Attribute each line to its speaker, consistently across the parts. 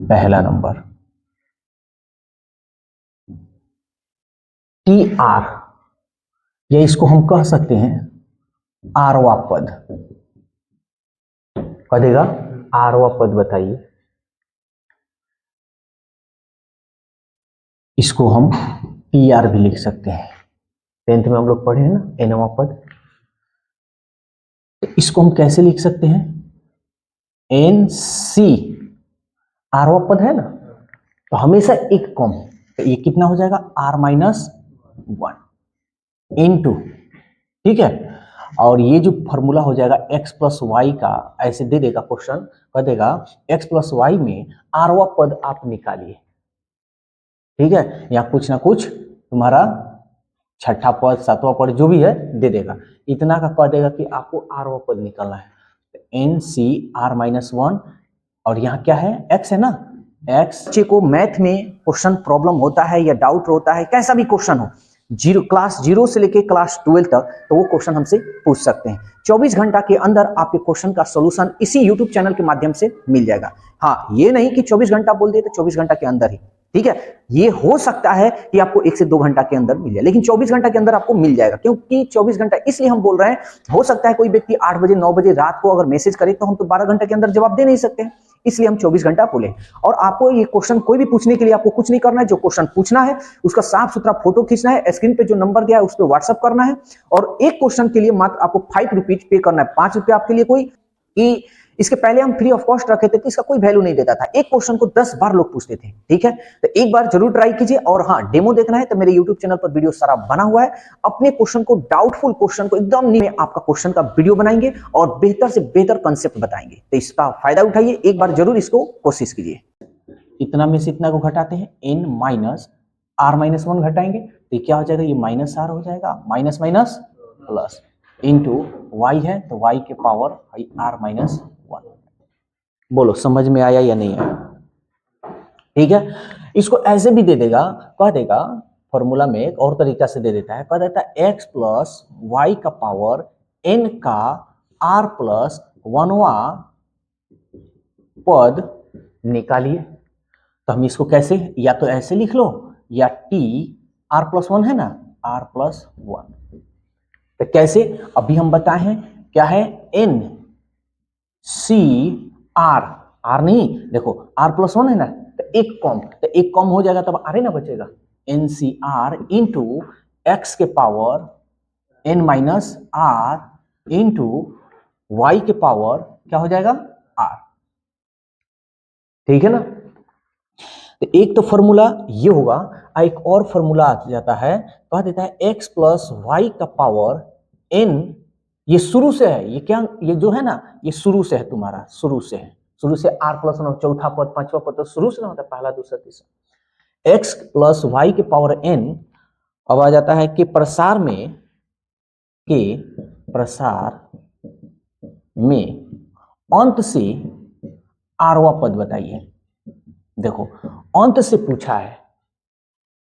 Speaker 1: पहला number T R, या इसको हम कह सकते हैं आरवा पद। कह देगा आरवा पद, बताइए इसको हम टी आर भी लिख सकते हैं। 10th में हम लोग पढ़े हैं ना एनवा पद, तो इसको हम कैसे लिख सकते हैं? एन सी, आरवा पद है ना, तो हमेशा एक कम, तो ये कितना हो जाएगा R-1 इनटू, ठीक है। और ये जो फॉर्मूला हो जाएगा x प्लस वाई का, ऐसे दे देगा क्वेश्चन, कह देगा x प्लस वाई में आरवा पद आप निकालिए, ठीक है। या कुछ ना कुछ तुम्हारा छठा पद, सातवां पद जो भी है दे देगा, इतना का कह देगा कि आपको आरवा पद निकालना है। एन सी R-1, और यहाँ क्या है x है ना, x। बच्चे को मैथ में क्वेश्चन प्रॉब्लम होता है या डाउट होता है, कैसा भी क्वेश्चन हो, क्लास 0 से लेके क्लास 12 तक, तो वो क्वेश्चन हमसे पूछ सकते हैं। 24 घंटा के अंदर आपके क्वेश्चन का सोल्यूशन इसी यूट्यूब चैनल के माध्यम से मिल जाएगा। हाँ, ये नहीं कि 24 घंटा बोल दिए तो 24 घंटा के अंदर ही, ठीक है। ये हो सकता है कि आपको 1 से 2 घंटा के अंदर मिल जाए, लेकिन 24 घंटा के अंदर आपको मिल जाएगा। क्योंकि 24 घंटा इसलिए हम बोल रहे हैं, हो सकता है कोई व्यक्ति 8 बजे 9 बजे रात को अगर मैसेज करे तो हम तो 12 घंटे के अंदर जवाब दे नहीं सकते हैं, इसलिए हम 24 घंटा बोले। और आपको ये क्वेश्चन कोई भी पूछने के लिए आपको कुछ नहीं करना है, जो क्वेश्चन पूछना है उसका साफ सुथरा फोटो खींचना है, स्क्रीन पे जो नंबर दिया है उस पर व्हाट्सअप करना है, और एक क्वेश्चन के लिए मात्र आपको 5 रुपीज पे करना है। 5 रुपये आपके लिए कोई, कि इसके पहले हम फ्री ऑफ कॉस्ट रखे थे तो इसका कोई वैल्यू नहीं देता था, एक क्वेश्चन को 10 बार लोग पूछते थे, ठीक है। तो एक बार जरूर ट्राई कीजिए। और हाँ, डेमो देखना है तो मेरे यूट्यूब चैनल पर वीडियो सारा बना हुआ है, अपने क्वेश्चन को, डाउटफुल क्वेश्चन को एकदम नहीं, आपका क्वेश्चन का वीडियो बनाएंगे और बेहतर से बेहतर कंसेप्ट बताएंगे, तो इसका फायदा उठाइए, एक बार जरूर इसको कोशिश कीजिए। इतना में से इतना को घटाते हैं, n माइनस R-1 घटाएंगे तो ये क्या हो जाएगा, ये माइनस R हो जाएगा, minus minus plus into y है तो y के पावर R-1। बोलो समझ में आया या नहीं आया? ठीक है, इसको ऐसे भी दे देगा, कह देगा फॉर्मूला में एक और तरीका से दे देता है, कह देता है x प्लस वाई का पावर n का r प्लस 1वां पद निकालिए। तो हम इसको कैसे, या तो ऐसे लिख लो, या t r+1 है ना, r+1, तो कैसे अभी हम बताए हैं, क्या है n c r, r नहीं देखो r+1 है ना, तो एक कम हो जाएगा तब r ना बचेगा, n c r into X के power n minus r into Y के पावर क्या हो जाएगा r, ठीक है ना। तो एक तो फॉर्मूला ये होगा, एक और फॉर्मूला आ जाता है, कह देता है x प्लस वाई का पावर n, ये शुरू से है, ये क्या, ये जो है ना ये शुरू से है, तुम्हारा शुरू से है, शुरू से R+1 चौथा पद पांचवा पद तो शुरू से ना होता है, पहला दूसरा तीसरा। x प्लस वाई के पावर n अब आ जाता है कि प्रसार में अंत से आरवा पद बताइए। देखो अंत से पूछा है,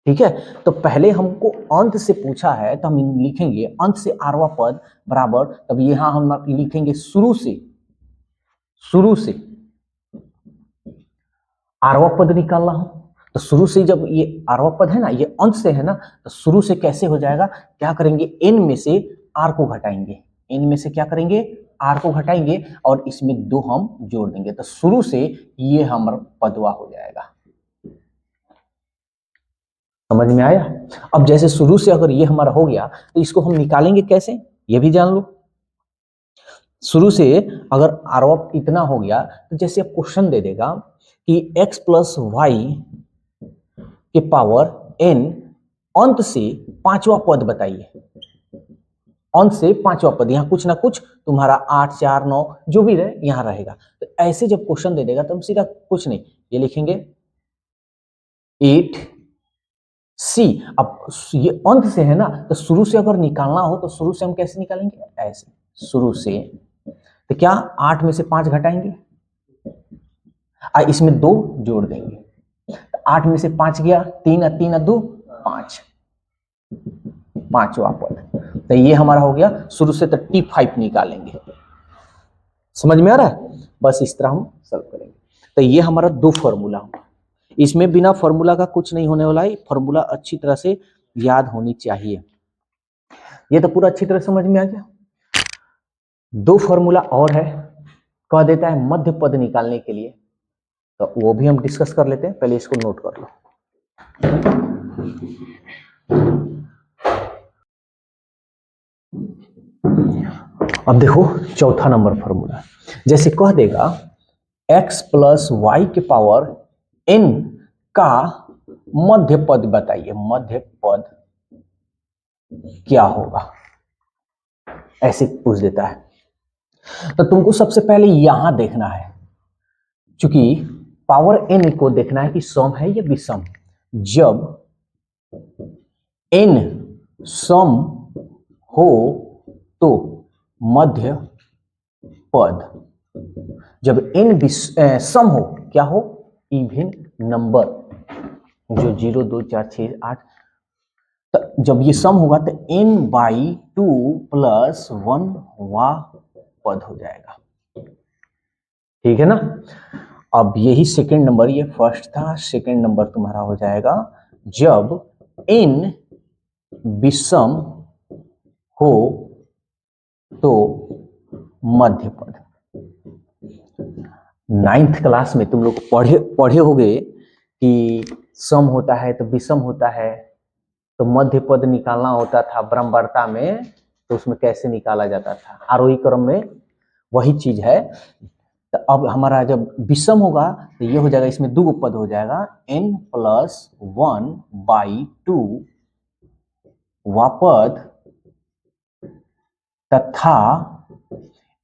Speaker 1: ठीक है, तो पहले हमको अंत से पूछा है तो हम लिखेंगे अंत से आरवा पद बराबर, तब यहां हम लिखेंगे शुरू से आरवा पद निकालना हो, तो शुरू से जब ये आरवा पद है ना, ये अंत से है ना, तो शुरू से कैसे हो जाएगा, क्या करेंगे n में से r को घटाएंगे, n में से क्या करेंगे r को घटाएंगे और इसमें 2 हम जोड़ देंगे, तो शुरू से ये हमारा पदवा हो जाएगा। समझ में आया? अब जैसे शुरू से अगर ये हमारा हो गया तो इसको हम निकालेंगे कैसे, ये भी जान लो। शुरू से अगर आरवा इतना हो गया तो जैसे अब क्वेश्चन दे देगा कि x प्लस वाई के पावर n अंत से 5वां पद बताइए, अंत से 5वां पद, यहाँ कुछ ना कुछ तुम्हारा 8 4 9 जो भी रहे यहाँ रहेगा। तो ऐसे जब क्वेश्चन दे देगा तो हम सीधा कुछ नहीं, ये लिखेंगे 8 सी। अब ये अंत से है ना, तो शुरू से अगर निकालना हो तो शुरू से हम कैसे निकालेंगे, ऐसे शुरू से, तो क्या 8 में से 5 घटाएंगे, इसमें 2 जोड़ देंगे, 8 में से 5 गया, 3 3 2 5, 5वां पद, तो ये हमारा हो गया शुरू से, तो T5 निकालेंगे। समझ में आ रहा है? बस इस तरह हम सॉल्व करेंगे। तो ये हमारा दो फॉर्मूला होगा। इसमें बिना फॉर्मूला का कुछ नहीं होने वाला है, फॉर्मूला अच्छी तरह से याद होनी चाहिए। ये तो पूरा अच्छी तरह समझ में आ गया। दो फॉर्मूला और है, कह देता है मध्य पद निकालने के लिए, तो वो भी हम डिस्कस कर लेते हैं। पहले इसको नोट कर लो। अब देखो चौथा नंबर फॉर्मूला, जैसे कह देगा x प्लस वाई के पावर n का मध्य पद बताइए, मध्य पद क्या होगा, ऐसे पूछ देता है। तो तुमको सबसे पहले यहां देखना है, क्योंकि पावर n को देखना है कि सम है या विषम। जब n सम हो तो मध्य पद, जब n सम हो, क्या हो, इवन नंबर, जो 0 2 4 6 8, तो जब ये सम होगा तो n/2 + 1 वा पद हो जाएगा। ठीक है ना। अब यही सेकंड नंबर, ये फर्स्ट था, सेकंड नंबर तुम्हारा हो जाएगा जब n विषम हो तो मध्य पद। 9th क्लास में तुम लोग पढ़े होगे कि सम होता है तो विषम होता है, तो मध्य पद निकालना होता था ब्रह्मवार्ता में, तो उसमें कैसे निकाला जाता था, आरोही क्रम में वही चीज है। तो अब हमारा जब विषम होगा तो ये हो जाएगा, इसमें दो पद हो जाएगा, n + 1/2 वा पद तथा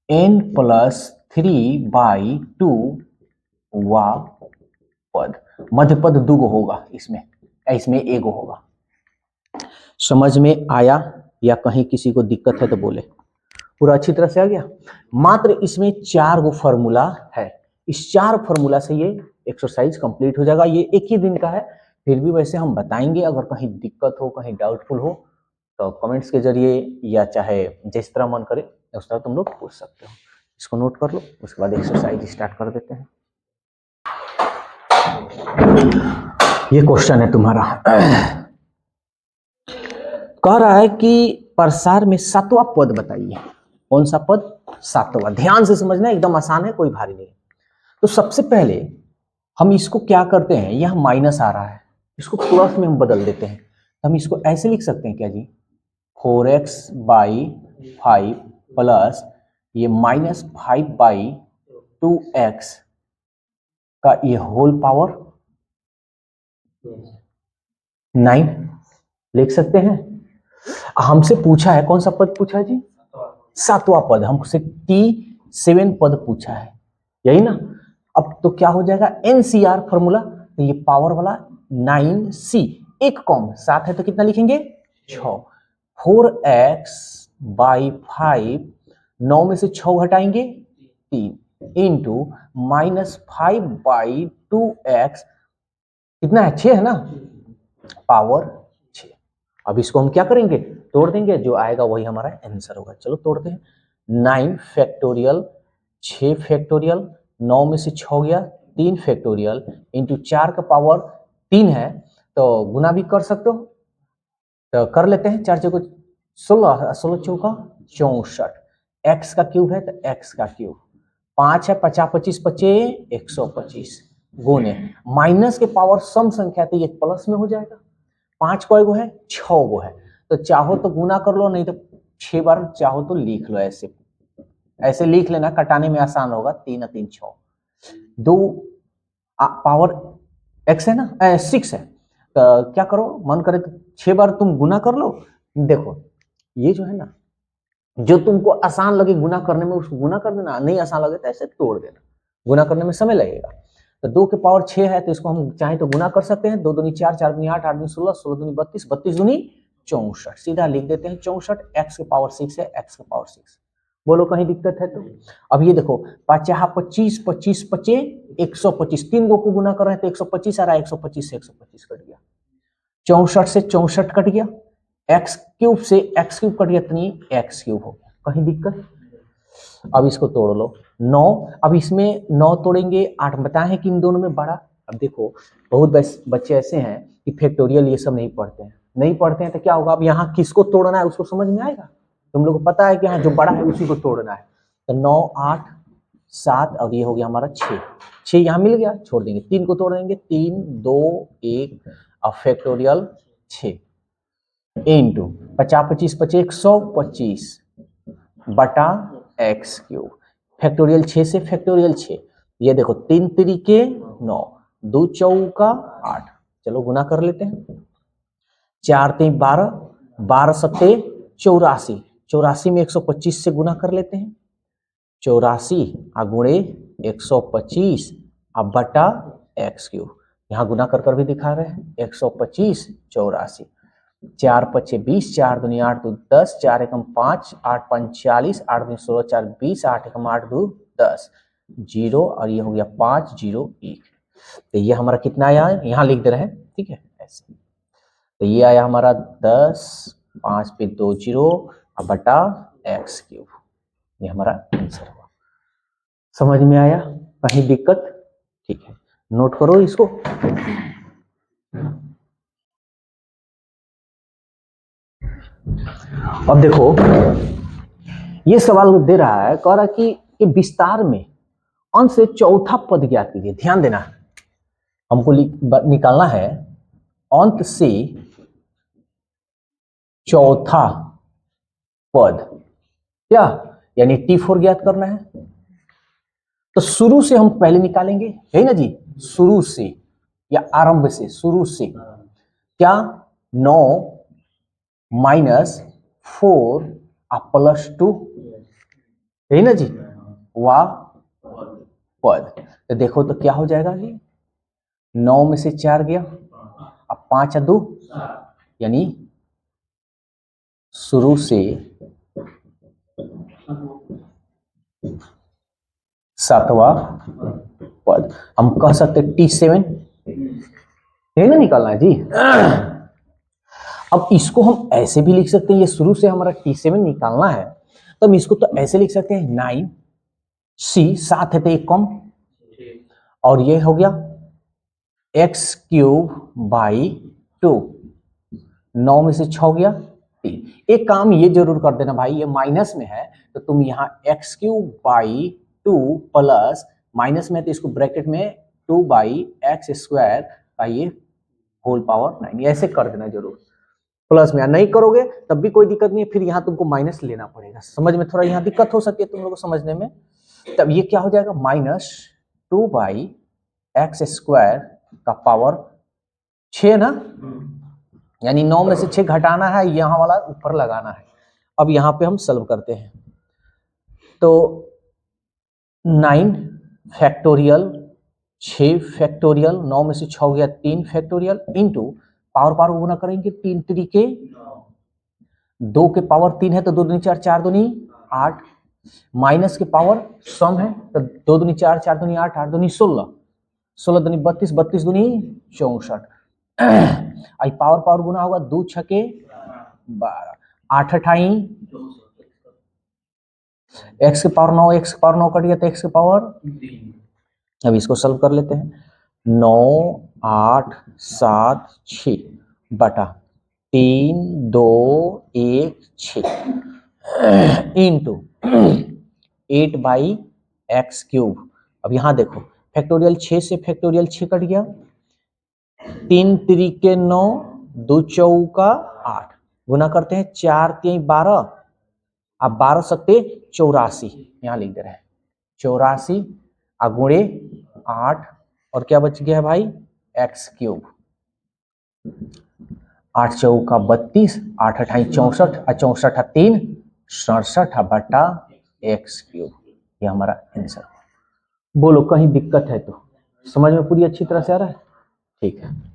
Speaker 1: n + 3/2 वा पद। मध्य पद दुगो होगा इसमें एगो होगा। समझ में आया या कहीं किसी को दिक्कत है तो बोले। पूरा अच्छी तरह से आ गया। मात्र इसमें 4 गो फॉर्मूला है, इस 4 फॉर्मूला से ये एक्सरसाइज कंप्लीट हो जाएगा। ये एक ही दिन का है, फिर भी वैसे हम बताएंगे। अगर कहीं दिक्कत हो, कहीं डाउटफुल हो तो कमेंट्स के जरिए या चाहे जिस तरह मन करे उस तरह तुम लोग पूछ सकते हो। इसको नोट कर लो, उसके बाद एक्सरसाइज स्टार्ट कर देते हैं। ये क्वेश्चन है तुम्हारा, कह रहा है कि प्रसार में 7वां पद बताइए। कौन सा पद? 7वां। ध्यान से समझना, एकदम आसान है, कोई भारी नहीं। तो सबसे पहले हम इसको क्या करते हैं, यह माइनस आ रहा है, इसको प्लस में हम बदल देते हैं। तो हम इसको ऐसे लिख सकते हैं क्या जी, 4x/5 प्लस ये -5/2x का ये होल पावर 9 लिख सकते हैं। हमसे पूछा है कौन सा पद पूछा है जी? 7वां पद। हमसे T7 पद पूछा है, यही ना। अब तो क्या हो जाएगा, NCR फॉर्मूला, तो ये पावर वाला 9C, एक कॉम 7 है तो कितना लिखेंगे, 6। 4x/5, 9 में से 6 घटाएंगे 3, इंटू -5/2x, कितना है, 6 है ना, पावर 6। अब इसको हम क्या करेंगे, तोड़ देंगे, जो आएगा वही हमारा आंसर होगा। चलो तोड़ते हैं। 9 फैक्टोरियल, 6 फैक्टोरियल, 9 में से 6 गया, 3 फैक्टोरियल, इंटू 4 का पावर 3 है, तो गुना भी कर सकते हो, तो कर लेते हैं। 4 चौको 16, 16 चौका 64, x का क्यूब है तो x का क्यूब, 5 है, 50 25 25 125, गुने माइनस के पावर सम संख्या, तो ये प्लस में हो जाएगा। 5 को एगो है, 6 गो है, तो चाहो तो गुना कर लो, नहीं तो 6 बार चाहो तो लिख लो। ऐसे लिख लेना, कटाने में आसान होगा। 3 3 6, 2 पावर x है ना, 6 है, तो क्या करो, मन करे तो 6 बार तुम गुना कर लो। देखो ये जो है ना, जो तुमको आसान लगे गुना करने में उसको गुना कर देना, नहीं आसान लगे तो ऐसे तोड़ देना, गुना करने में समय लगेगा। तो 2 के पावर 6 है, तो इसको हम चाहे तो गुना कर सकते हैं। 2 दूनी 4, 4 दूनी 8, 8 दूनी 16, 16 दूनी 32, 32 दूनी 64, सीधा लिख देते हैं 64। x के पावर 6 है, x के पावर 6। बोलो कहीं दिक्कत है तो। अब ये देखो, 5 25 25 25 125, 3 गो को गुना कर रहे हैं तो 125 आ रहा है, 125 से 125 कट गया, 64 से 64 कट गया, x क्यूब से x क्यूब कट गया, इतनी x क्यूब हो गया। कहीं दिक्कत? अब इसको तोड़ लो 9, अब इसमें 9 तोड़ेंगे 8, बताए हैं कि इन दोनों में बड़ा। अब देखो बहुत बच्चे ऐसे हैं कि फैक्टोरियल ये सब नहीं पढ़ते हैं, तो क्या होगा, अब यहाँ किसको तोड़ना है उसको समझ में आएगा। तुम लोग को पता है कि यहाँ जो बड़ा है उसी को तोड़ना है। तो 9 8 7 और ये हो गया हमारा 6, 6 यहाँ मिल गया, छोड़ देंगे, 3 को तोड़ देंगे, 3 2 1 और फैक्टोरियल 6 इंटू 50 25 25 125 बटा एक्स क्यूब। फैक्टोरियल 6 से फैक्टोरियल 6, ये देखो 3 तरीके 9, 2 चौका 8, चलो गुना कर लेते हैं। 4 3 12, 12 सत्ते 84, 84 में 125 से गुना कर लेते हैं। 84 गुणे 125 अब बटा एक्स क्यूब, यहाँ गुना कर भी दिखा रहे हैं। 125 84, 4 5 20, 4 दूनी 8 2 10, 4 एकम 5, 8 5 40, 8 दूनी 16, 4 20, 8 एकम 8 2 10, 0 और ये हो गया 5 0 1। तो ये हमारा कितना आया, यहाँ लिख दे रहे हैं, ठीक है ऐसे। तो ये आया हमारा 10 5 पे 2 0 और बटा एक्स क्यूब, ये हमारा आंसर हुआ। समझ में आया, कहीं दिक्कत? ठीक है, नोट करो इसको। अब देखो ये सवाल दे रहा है, कह रहा कि विस्तार में अंश से चौथा पद ज्ञात कीजिए। ध्यान देना, हमको निकालना है अंत से चौथा पद, क्या यानी T4 ज्ञात करना है। तो शुरू से हम पहले निकालेंगे, है ना जी, शुरू से या आरंभ से, शुरू से क्या 9 -4 +2, है ना जी, वाह पद। तो देखो तो क्या हो जाएगा जी, 9 में से 4 गया, अब 5 2, यानी शुरू से 7वां पद। हम कह सकते T7, है ना, निकालना है जी। अब इसको हम ऐसे भी लिख सकते हैं, ये शुरू से हमारा T7 निकालना है, तो हम इसको तो ऐसे लिख सकते हैं 9C, 7 है तो एक कम, और ये हो गया x³/2, 9 में से 6 गया 3। एक काम ये जरूर कर देना भाई, ये माइनस में है तो तुम यहाँ x³/2 प्लस, माइनस में है तो इसको ब्रैकेट में 2/x² का ये होल पावर 9, ऐसे कर देना जरूर। प्लस में नहीं करोगे तब भी कोई दिक्कत नहीं है, फिर यहाँ तुमको माइनस लेना पड़ेगा, समझ में थोड़ा यहाँ दिक्कत हो सकती है तुम लोगों को समझने में। तब ये क्या हो जाएगा, -2/x² का पावर 6 ना, यानी 9 में से 6 घटाना है, यहाँ वाला ऊपर लगाना है। अब यहाँ पे हम सॉल्व करते हैं, तो 9 फैक्टोरियल 6 फैक्टोरियल, 9 में से 6 हो गया 3 फैक्टोरियल, इंटू पावर गुना करेंगे 3 तरीके 2 के पावर 3 है तो 2 दूनी 4, 4 दूनी 8, माइनस के पावर सम है तो 2 दूनी 4, 4 दूनी 8, 8 दूनी 16, 16 दूनी 32, 32 दूनी 64, आई पावर गुना होगा 2 छके 12, 8 अठाई x के पावर 9, x के पावर 9 कट गया तो x के पावर 3। अब इसको सॉल्व कर लेते हैं, 9 8 7 6 बटा 3 2 1 6 इंटू 8/x³। अब यहाँ देखो फैक्टोरियल 6 से फैक्टोरियल 6 कट गया, 3 तरीके 9, 2 चौका 8, गुना करते हैं 4 3 12, अब 12 सत्ते 84, यहाँ लिख दे रहे हैं 84 गुणे 8, और क्या बच गया है भाई x³, 8 चौका 32, 8 अठाई 64, 64 3 67 बटा x³, ये हमारा आंसर। बोलो कहीं दिक्कत है तो, समझ में पूरी अच्छी तरह से आ रहा है, ठीक है।